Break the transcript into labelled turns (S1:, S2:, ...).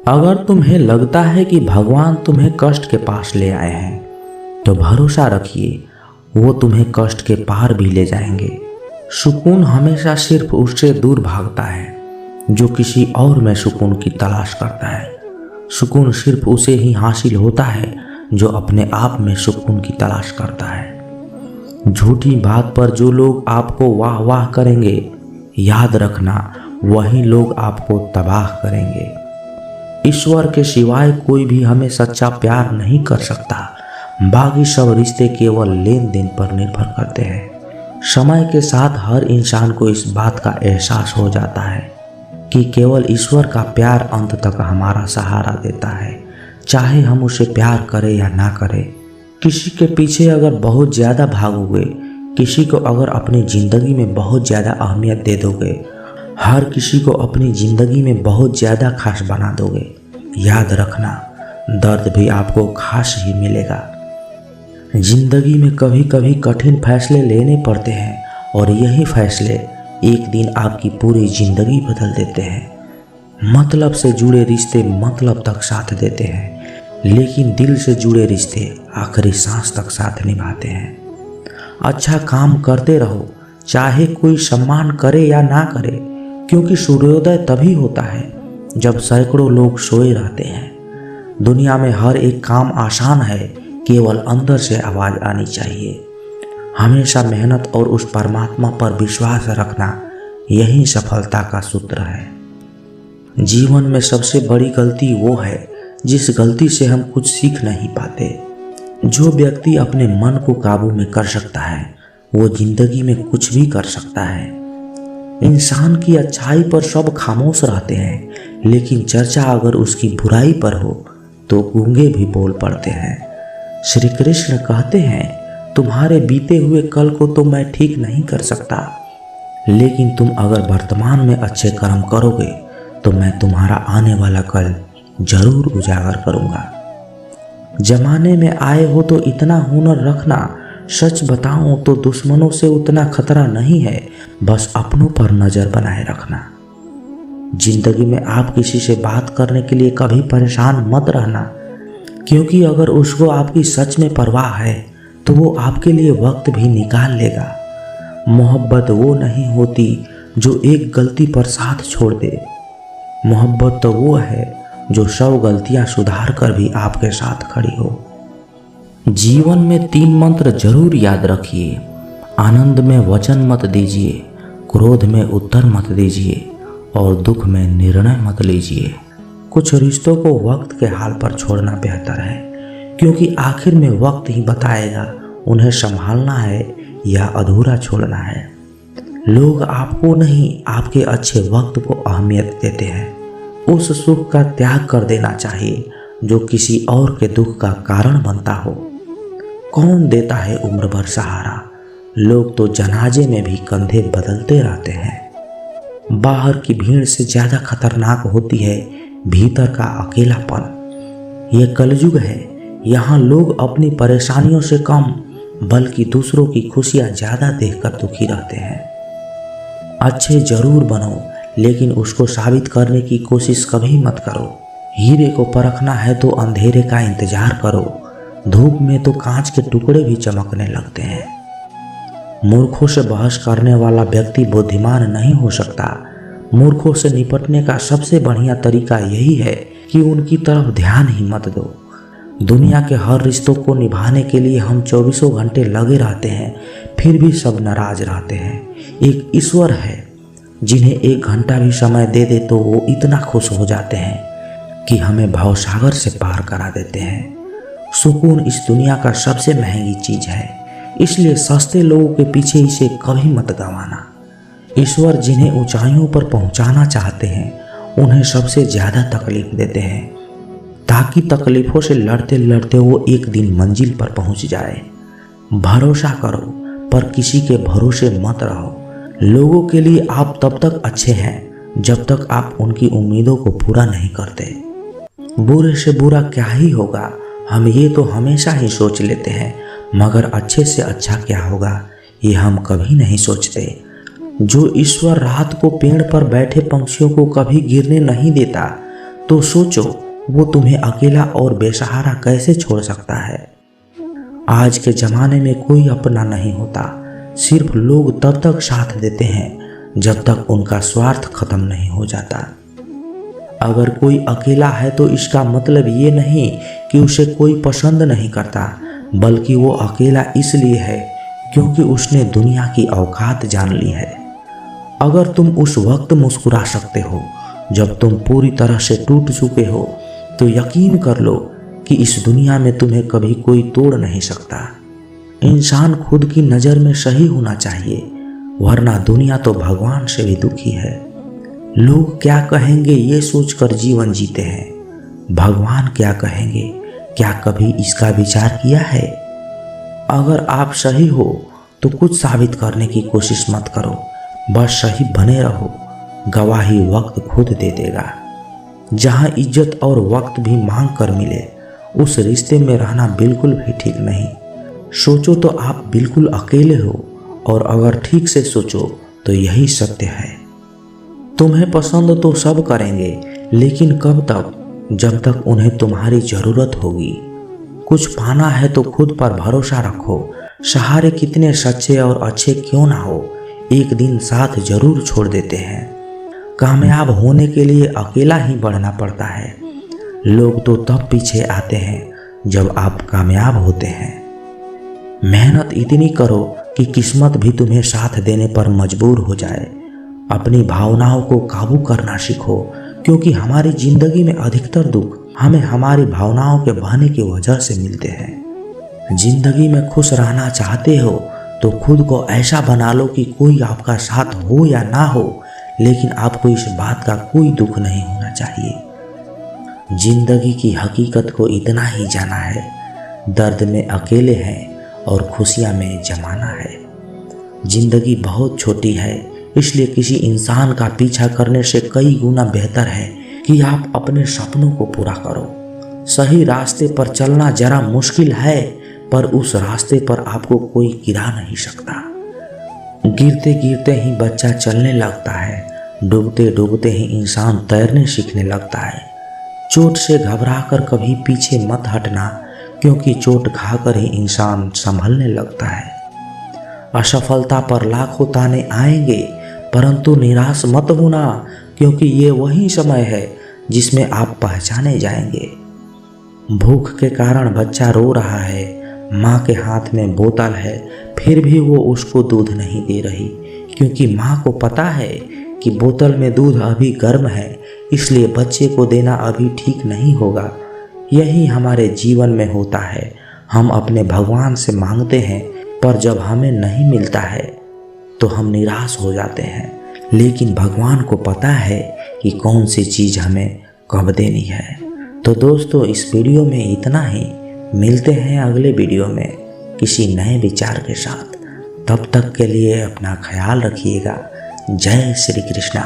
S1: अगर तुम्हें लगता है कि भगवान तुम्हें कष्ट के पास ले आए हैं तो भरोसा रखिए, वो तुम्हें कष्ट के पार भी ले जाएंगे। सुकून हमेशा सिर्फ उससे दूर भागता है जो किसी और में सुकून की तलाश करता है। सुकून सिर्फ उसे ही हासिल होता है जो अपने आप में सुकून की तलाश करता है। झूठी बात पर जो लोग आपको वाह वाह करेंगे, याद रखना वही लोग आपको तबाह करेंगे। ईश्वर के सिवाय कोई भी हमें सच्चा प्यार नहीं कर सकता। बाकी सब रिश्ते केवल लेन देन पर निर्भर करते हैं। समय के साथ हर इंसान को इस बात का एहसास हो जाता है कि केवल ईश्वर का प्यार अंत तक हमारा सहारा देता है, चाहे हम उसे प्यार करें या ना करें। किसी के पीछे अगर बहुत ज़्यादा भागोगे, किसी को अगर अपनी ज़िंदगी में बहुत ज़्यादा अहमियत दे दोगे, हर किसी को अपनी ज़िंदगी में बहुत ज़्यादा खास बना दोगे, याद रखना दर्द भी आपको खास ही मिलेगा। ज़िंदगी में कभी कभी कठिन फैसले लेने पड़ते हैं और यही फैसले एक दिन आपकी पूरी ज़िंदगी बदल देते हैं। मतलब से जुड़े रिश्ते मतलब तक साथ देते हैं, लेकिन दिल से जुड़े रिश्ते आखिरी सांस तक साथ निभाते हैं। अच्छा काम करते रहो, चाहे कोई सम्मान करे या ना करे, क्योंकि सूर्योदय तभी होता है जब सैकड़ों लोग सोए रहते हैं। दुनिया में हर एक काम आसान है, केवल अंदर से आवाज़ आनी चाहिए। हमेशा मेहनत और उस परमात्मा पर विश्वास रखना, यही सफलता का सूत्र है। जीवन में सबसे बड़ी गलती वो है जिस गलती से हम कुछ सीख नहीं पाते। जो व्यक्ति अपने मन को काबू में कर सकता है वो जिंदगी में कुछ भी कर सकता है। इंसान की अच्छाई पर सब खामोश रहते हैं, लेकिन चर्चा अगर उसकी बुराई पर हो तो गूंगे भी बोल पड़ते हैं। श्री कृष्ण कहते हैं, तुम्हारे बीते हुए कल को तो मैं ठीक नहीं कर सकता, लेकिन तुम अगर वर्तमान में अच्छे कर्म करोगे तो मैं तुम्हारा आने वाला कल जरूर उजागर करूंगा। जमाने में आए हो तो इतना हुनर रखना, सच बताऊं तो दुश्मनों से उतना खतरा नहीं है, बस अपनों पर नजर बनाए रखना। जिंदगी में आप किसी से बात करने के लिए कभी परेशान मत रहना, क्योंकि अगर उसको आपकी सच में परवाह है तो वो आपके लिए वक्त भी निकाल लेगा। मोहब्बत वो नहीं होती जो एक गलती पर साथ छोड़ दे। मोहब्बत तो वो है जो 100 गलतियां सुधार कर भी आपके साथ खड़ी हो। जीवन में 3 मंत्र जरूर याद रखिए। आनंद में वचन मत दीजिए, क्रोध में उत्तर मत दीजिए और दुख में निर्णय मत लीजिए। कुछ रिश्तों को वक्त के हाल पर छोड़ना बेहतर है, क्योंकि आखिर में वक्त ही बताएगा उन्हें संभालना है या अधूरा छोड़ना है। लोग आपको नहीं, आपके अच्छे वक्त को अहमियत देते हैं। उस सुख का त्याग कर देना चाहिए जो किसी और के दुख का कारण बनता हो। कौन देता है उम्र भर सहारा, लोग तो जनाजे में भी कंधे बदलते रहते हैं। बाहर की भीड़ से ज़्यादा खतरनाक होती है भीतर का अकेलापन। यह कलयुग है, यहाँ लोग अपनी परेशानियों से कम बल्कि दूसरों की खुशियाँ ज़्यादा देखकर दुखी रहते हैं। अच्छे जरूर बनो, लेकिन उसको साबित करने की कोशिश कभी मत करो। हीरे को परखना है तो अंधेरे का इंतजार करो। धूप में तो कांच के टुकड़े भी चमकने लगते हैं। मूर्खों से बहस करने वाला व्यक्ति बुद्धिमान नहीं हो सकता। मूर्खों से निपटने का सबसे बढ़िया तरीका यही है कि उनकी तरफ ध्यान ही मत दो। दुनिया के हर रिश्तों को निभाने के लिए हम 24 घंटे लगे रहते हैं, फिर भी सब नाराज रहते हैं। एक ईश्वर है जिन्हें 1 घंटा भी समय दे दे तो वो इतना खुश हो जाते हैं कि हमें भवसागर से पार करा देते हैं। सुकून इस दुनिया का सबसे महंगी चीज है, इसलिए सस्ते लोगों के पीछे इसे कभी मत गंवाना। ईश्वर जिन्हें ऊंचाइयों पर पहुंचाना चाहते हैं उन्हें सबसे ज़्यादा तकलीफ देते हैं, ताकि तकलीफों से लड़ते लड़ते वो एक दिन मंजिल पर पहुंच जाए। भरोसा करो पर किसी के भरोसे मत रहो। लोगों के लिए आप तब तक अच्छे हैं जब तक आप उनकी उम्मीदों को पूरा नहीं करते। बुरे से बुरा क्या ही होगा, हम ये तो हमेशा ही सोच लेते हैं, मगर अच्छे से अच्छा क्या होगा ये हम कभी नहीं सोचते। जो ईश्वर रात को पेड़ पर बैठे पंछियों को कभी गिरने नहीं देता, तो सोचो वो तुम्हें अकेला और बेसहारा कैसे छोड़ सकता है। आज के ज़माने में कोई अपना नहीं होता, सिर्फ लोग तब तक साथ देते हैं जब तक उनका स्वार्थ खत्म नहीं हो जाता। अगर कोई अकेला है तो इसका मतलब ये नहीं कि उसे कोई पसंद नहीं करता, बल्कि वो अकेला इसलिए है क्योंकि उसने दुनिया की औकात जान ली है। अगर तुम उस वक्त मुस्कुरा सकते हो जब तुम पूरी तरह से टूट चुके हो, तो यकीन कर लो कि इस दुनिया में तुम्हें कभी कोई तोड़ नहीं सकता। इंसान खुद की नज़र में सही होना चाहिए, वरना दुनिया तो भगवान से भी दुखी है। लोग क्या कहेंगे ये सोचकर जीवन जीते हैं, भगवान क्या कहेंगे क्या कभी इसका विचार किया है? अगर आप सही हो तो कुछ साबित करने की कोशिश मत करो, बस सही बने रहो, गवाही वक्त खुद दे देगा। जहाँ इज्जत और वक्त भी मांग कर मिले, उस रिश्ते में रहना बिल्कुल भी ठीक नहीं। सोचो तो आप बिल्कुल अकेले हो, और अगर ठीक से सोचो तो यही सत्य है। तुम्हें पसंद तो सब करेंगे, लेकिन कब तक? जब तक उन्हें तुम्हारी ज़रूरत होगी। कुछ पाना है तो खुद पर भरोसा रखो, सहारे कितने सच्चे और अच्छे क्यों ना हो, एक दिन साथ जरूर छोड़ देते हैं। कामयाब होने के लिए अकेला ही बढ़ना पड़ता है। लोग तो तब पीछे आते हैं जब आप कामयाब होते हैं। मेहनत इतनी करो कि किस्मत भी तुम्हें साथ देने पर मजबूर हो जाए। अपनी भावनाओं को काबू करना सीखो, क्योंकि हमारी जिंदगी में अधिकतर दुख हमें हमारी भावनाओं के बहने की वजह से मिलते हैं। जिंदगी में खुश रहना चाहते हो तो खुद को ऐसा बना लो कि कोई आपका साथ हो या ना हो, लेकिन आपको इस बात का कोई दुख नहीं होना चाहिए। जिंदगी की हकीकत को इतना ही जाना है, दर्द में अकेले हैं और खुशियां में जमाना है। जिंदगी बहुत छोटी है, इसलिए किसी इंसान का पीछा करने से कई गुना बेहतर है कि आप अपने सपनों को पूरा करो। सही रास्ते पर चलना जरा मुश्किल है, पर उस रास्ते पर आपको कोई गिरा नहीं सकता। गिरते गिरते ही बच्चा चलने लगता है, डूबते डूबते ही इंसान तैरने सीखने लगता है। चोट से घबराकर कभी पीछे मत हटना, क्योंकि चोट खाकर ही इंसान संभलने लगता है। असफलता पर लाखों ताने आएंगे, परंतु निराश मत होना, क्योंकि ये वही समय है जिसमें आप पहचाने जाएंगे। भूख के कारण बच्चा रो रहा है, माँ के हाथ में बोतल है, फिर भी वो उसको दूध नहीं दे रही, क्योंकि माँ को पता है कि बोतल में दूध अभी गर्म है, इसलिए बच्चे को देना अभी ठीक नहीं होगा। यही हमारे जीवन में होता है। हम अपने भगवान से मांगते हैं, पर जब हमें नहीं मिलता है तो हम निराश हो जाते हैं, लेकिन भगवान को पता है कि कौन सी चीज़ हमें कब देनी है। तो दोस्तों, इस वीडियो में इतना ही। मिलते हैं अगले वीडियो में किसी नए विचार के साथ। तब तक के लिए अपना ख्याल रखिएगा। जय श्री कृष्णा।